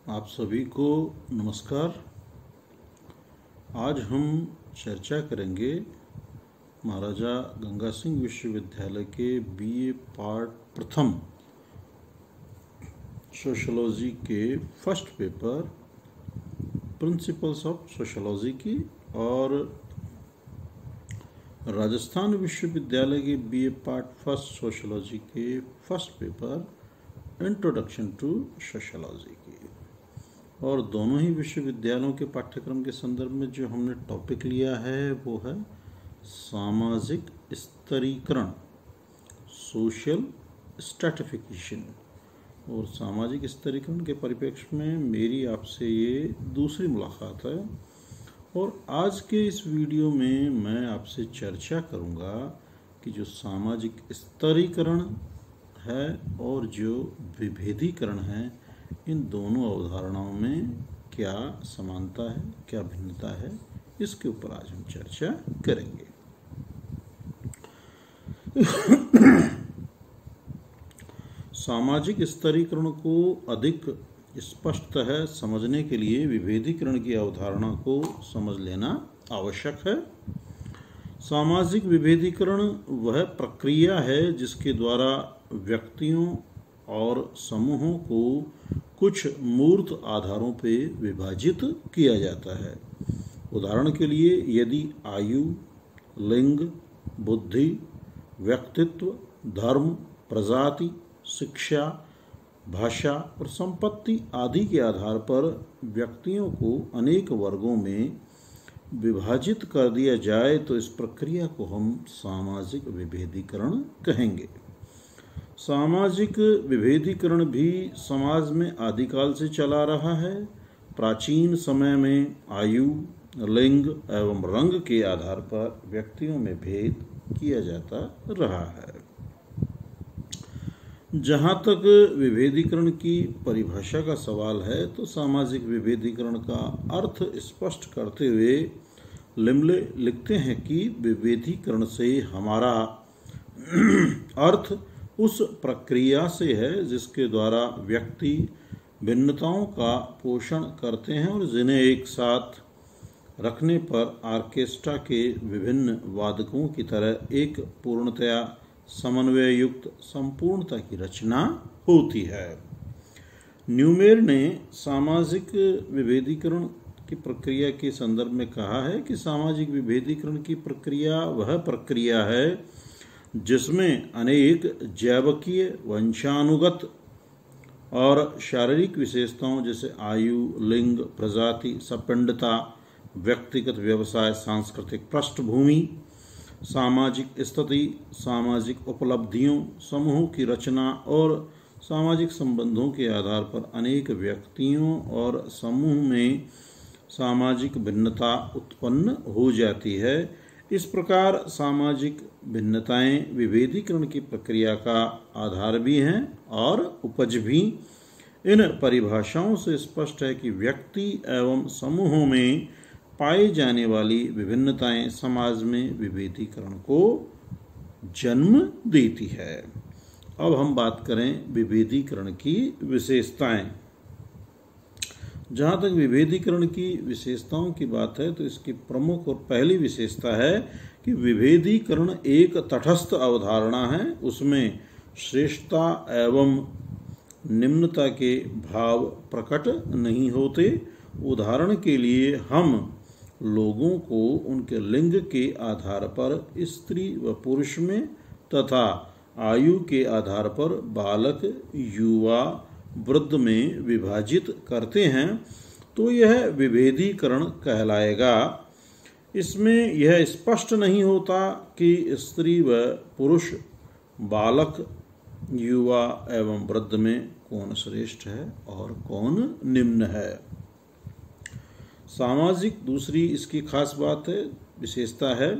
आप सभी को नमस्कार। आज हम चर्चा करेंगे महाराजा गंगा सिंह विश्वविद्यालय के बीए पार्ट प्रथम सोशियोलॉजी के first paper principles of sociology की और राजस्थान विश्वविद्यालय के बीए पार्ट फर्स्ट सोशियोलॉजी के first paper introduction to sociology की। और दोनों ही विश्वविद्यालयों के पाठ्यक्रम के संदर्भ में जो हमने टॉपिक लिया है वो है सामाजिक स्तरीकरण, सोशल स्ट्रैटिफिकेशन। और सामाजिक स्तरीकरण के परिप्रेक्ष्य में मेरी आपसे ये दूसरी मुलाकात है और आज के इस वीडियो में मैं आपसे चर्चा करूंगा कि जो सामाजिक स्तरीकरण है और जो विभेदीकरण है, इन दोनों अवधारणाओं में क्या समानता है, क्या भिन्नता है, इसके ऊपर आज हम चर्चा करेंगे। सामाजिक स्तरीकरण को अधिक स्पष्टतः समझने के लिए विभेदीकरण की अवधारणा को समझ लेना आवश्यक है। सामाजिक विभेदीकरण वह प्रक्रिया है जिसके द्वारा व्यक्तियों और समूहों को कुछ मूर्त आधारों पर विभाजित किया जाता है। उदाहरण के लिए, यदि आयु, लिंग, बुद्धि, व्यक्तित्व, धर्म, प्रजाति, शिक्षा, भाषा और संपत्ति आदि के आधार पर व्यक्तियों को अनेक वर्गों में विभाजित कर दिया जाए तो इस प्रक्रिया को हम सामाजिक विभेदीकरण कहेंगे। सामाजिक विभेदीकरण भी समाज में आदिकाल से चला रहा है। प्राचीन समय में आयु, लिंग एवं रंग के आधार पर व्यक्तियों में भेद किया जाता रहा है। जहाँ तक विभेदीकरण की परिभाषा का सवाल है तो सामाजिक विभेदीकरण का अर्थ स्पष्ट करते हुए लिमले लिखते हैं कि विभेदीकरण से हमारा अर्थ उस प्रक्रिया से है जिसके द्वारा व्यक्ति भिन्नताओं का पोषण करते हैं और जिन्हें एक साथ रखने पर ऑर्केस्ट्रा के विभिन्न वादकों की तरह एक पूर्णतया समन्वय युक्त संपूर्णता की रचना होती है। न्यूमेर ने सामाजिक विभेदीकरण की प्रक्रिया के संदर्भ में कहा है कि सामाजिक विभेदीकरण की प्रक्रिया वह प्रक्रिया है जिसमें अनेक जैवकीय, वंशानुगत और शारीरिक विशेषताओं जैसे आयु, लिंग, प्रजाति, सपिंडता, व्यक्तिगत व्यवसाय, सांस्कृतिक पृष्ठभूमि, सामाजिक स्थिति, सामाजिक उपलब्धियों, समूहों की रचना और सामाजिक संबंधों के आधार पर अनेक व्यक्तियों और समूह में सामाजिक भिन्नता उत्पन्न हो जाती है। इस प्रकार सामाजिक भिन्नताएं विभेदीकरण की प्रक्रिया का आधार भी हैं और उपज भी। इन परिभाषाओं से स्पष्ट है कि व्यक्ति एवं समूहों में पाई जाने वाली विभिन्नताएं समाज में विभेदीकरण को जन्म देती है। अब हम बात करें विभेदीकरण की विशेषताएं। जहाँ तक विभेदीकरण की विशेषताओं की बात है तो इसकी प्रमुख और पहली विशेषता है कि विभेदीकरण एक तटस्थ अवधारणा है। उसमें श्रेष्ठता एवं निम्नता के भाव प्रकट नहीं होते। उदाहरण के लिए, हम लोगों को उनके लिंग के आधार पर स्त्री व पुरुष में तथा आयु के आधार पर बालक, युवा, वृद्ध में विभाजित करते हैं तो यह विभेदीकरण कहलाएगा। इसमें यह स्पष्ट नहीं होता कि स्त्री व पुरुष, बालक, युवा एवं वृद्ध में कौन श्रेष्ठ है और कौन निम्न है। सामाजिक दूसरी इसकी खास बात है, विशेषता है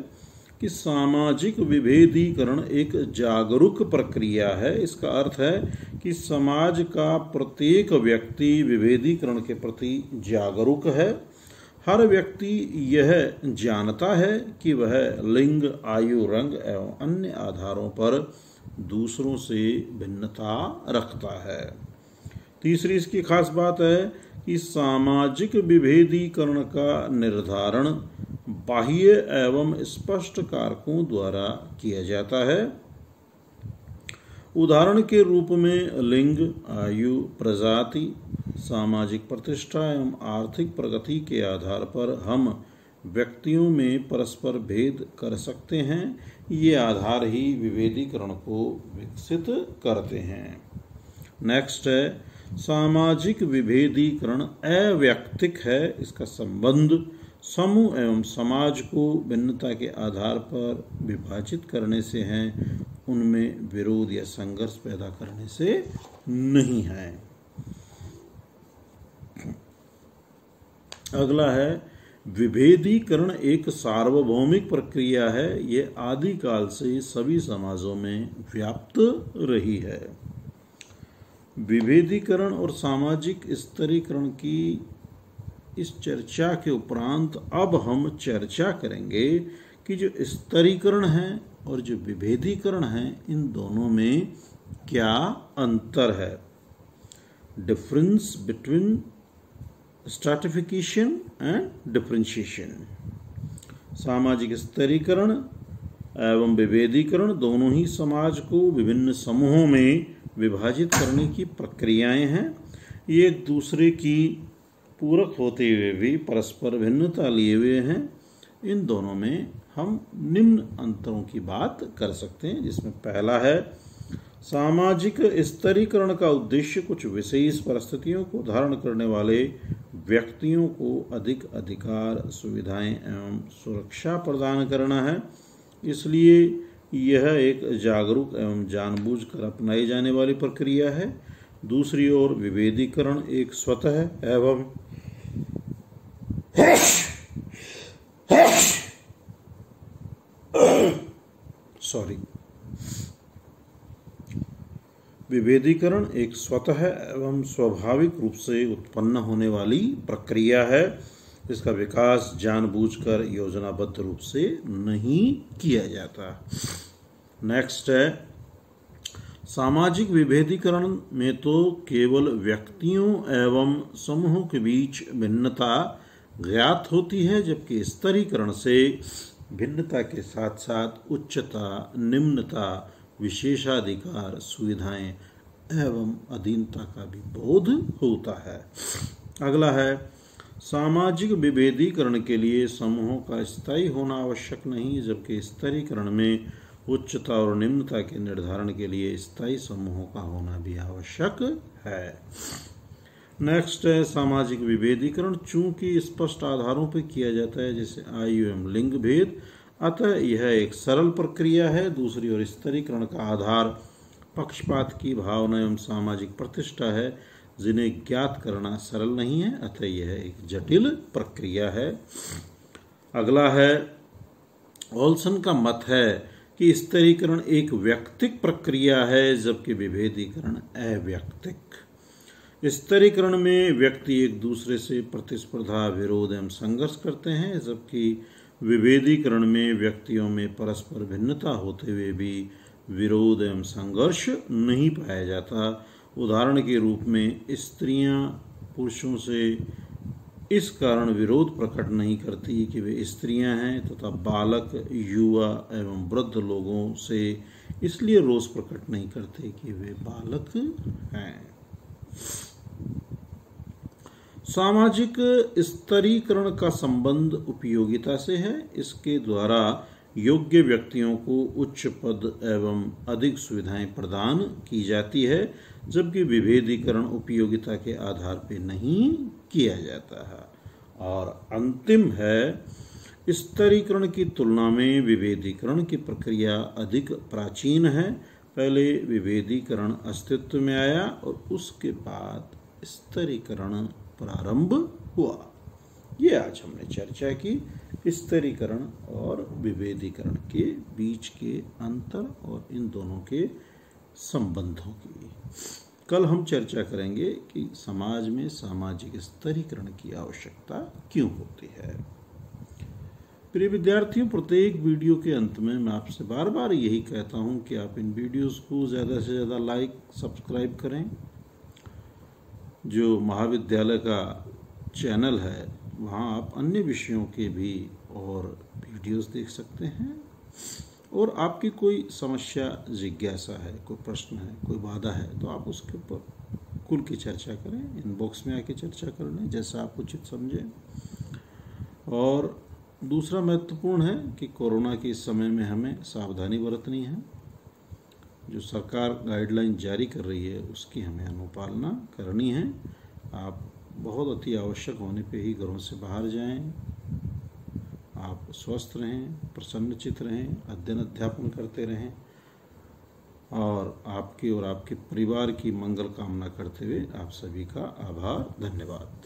कि सामाजिक विभेदीकरण एक जागरूक प्रक्रिया है। इसका अर्थ है कि समाज का प्रत्येक व्यक्ति विभेदीकरण के प्रति जागरूक है। हर व्यक्ति यह जानता है कि वह लिंग, आयु, रंग एवं अन्य आधारों पर दूसरों से भिन्नता रखता है। तीसरी इसकी खास बात है कि सामाजिक विभेदीकरण का निर्धारण बाह्य एवं स्पष्ट कारकों द्वारा किया जाता है। उदाहरण के रूप में लिंग, आयु, प्रजाति, सामाजिक प्रतिष्ठा एवं आर्थिक प्रगति के आधार पर हम व्यक्तियों में परस्पर भेद कर सकते हैं। ये आधार ही विभेदीकरण को विकसित करते हैं। नेक्स्ट है सामाजिक विभेदीकरण अवैयक्तिक है। इसका संबंध समूह एवं समाज को भिन्नता के आधार पर विभाजित करने से है, उनमें विरोध या संघर्ष पैदा करने से नहीं है। अगला है विभेदीकरण एक सार्वभौमिक प्रक्रिया है। ये आदिकाल से सभी समाजों में व्याप्त रही है। विभेदीकरण और सामाजिक स्तरीकरण की इस चर्चा के उपरांत अब हम चर्चा करेंगे कि जो स्तरीकरण है और जो विभेदीकरण है, इन दोनों में क्या अंतर है। Difference between stratification and differentiation. सामाजिक स्तरीकरण एवं विभेदीकरण दोनों ही समाज को विभिन्न समूहों में विभाजित करने की प्रक्रियाएं हैं। ये एक दूसरे की पूरक होते हुए भी परस्पर भिन्नता लिए हुए हैं। इन दोनों में हम निम्न अंतरों की बात कर सकते हैं, जिसमें पहला है सामाजिक स्तरीकरण का उद्देश्य कुछ विशेष परिस्थितियों को धारण करने वाले व्यक्तियों को अधिक अधिकार, सुविधाएं एवं सुरक्षा प्रदान करना है। इसलिए यह एक जागरूक एवं जानबूझकर अपनाई जाने वाली प्रक्रिया है। दूसरी ओर विभेदीकरण एक स्वतः एवं विभेदीकरण एक स्वतः एवं स्वाभाविक रूप से उत्पन्न होने वाली प्रक्रिया है। इसका विकास जानबूझकर योजनाबद्ध रूप से नहीं किया जाता। नेक्स्ट है सामाजिक विभेदीकरण में तो केवल व्यक्तियों एवं समूहों के बीच भिन्नता ज्ञात होती है, जबकि स्तरीकरण से भिन्नता के साथ साथ उच्चता, निम्नता, विशेषाधिकार, सुविधाएं एवं अधीनता का भी बोध होता है। अगला है सामाजिक विभेदीकरण के लिए समूहों का स्थायी होना आवश्यक नहीं, जबकि स्तरीकरण में उच्चता और निम्नता के निर्धारण के लिए स्थायी समूहों का होना भी आवश्यक है। नेक्स्ट है सामाजिक विभेदीकरण चूंकि स्पष्ट आधारों पर किया जाता है, जैसे आयु एवं लिंग भेद, अतः यह एक सरल प्रक्रिया है। दूसरी ओर स्तरीकरण का आधार पक्षपात की भावना एवं सामाजिक प्रतिष्ठा है, जिन्हें ज्ञात करना सरल नहीं है, अतः यह एक जटिल प्रक्रिया है। अगला है ओल्सन का मत है कि स्तरीकरण एक व्यक्तिक प्रक्रिया है, जबकि विभेदीकरण अव्यक्तिक। स्तरीकरण में व्यक्ति एक दूसरे से प्रतिस्पर्धा, विरोध एवं संघर्ष करते हैं, जबकि विभेदीकरण में व्यक्तियों में परस्पर भिन्नता होते हुए भी विरोध एवं संघर्ष नहीं पाया जाता। उदाहरण के रूप में स्त्रियां पुरुषों से इस कारण विरोध प्रकट नहीं करती कि वे स्त्रियां हैं, तथा बालक, युवा एवं वृद्ध लोगों से इसलिए रोष प्रकट नहीं करते कि वे बालक हैं। सामाजिक स्तरीकरण का संबंध उपयोगिता से है। इसके द्वारा योग्य व्यक्तियों को उच्च पद एवं अधिक सुविधाएं प्रदान की जाती है, जबकि विभेदीकरण उपयोगिता के आधार पर नहीं किया जाता है। और अंतिम है स्तरीकरण की तुलना में विभेदीकरण की प्रक्रिया अधिक प्राचीन है। पहले विभेदीकरण अस्तित्व में आया और उसके बाद स्तरीकरण प्रारंभ हुआ। ये आज हमने चर्चा की स्तरीकरण और विभेदीकरण के बीच के अंतर और इन दोनों के संबंधों की। कल हम चर्चा करेंगे कि समाज में सामाजिक स्तरीकरण की आवश्यकता क्यों होती है। प्रिय विद्यार्थियों, प्रत्येक वीडियो के अंत में मैं आपसे बार बार यही कहता हूं कि आप इन वीडियोस को ज़्यादा से ज़्यादा लाइक, सब्सक्राइब करें। जो महाविद्यालय का चैनल है वहाँ आप अन्य विषयों के भी और वीडियोस देख सकते हैं। और आपकी कोई समस्या, जिज्ञासा है, कोई प्रश्न है, कोई बाधा है, तो आप उसके ऊपर खुल के चर्चा करें, इनबॉक्स में आके चर्चा कर लें जैसा आप उचित समझें। और दूसरा महत्वपूर्ण है कि कोरोना के इस समय में हमें सावधानी बरतनी है। जो सरकार गाइडलाइन जारी कर रही है उसकी हमें अनुपालना करनी है। आप बहुत अति आवश्यक होने पे ही घरों से बाहर जाएं। आप स्वस्थ रहें, प्रसन्नचित्त रहें, अध्ययन अध्यापन करते रहें और आपके और आपके परिवार की मंगल कामना करते हुए आप सभी का आभार, धन्यवाद।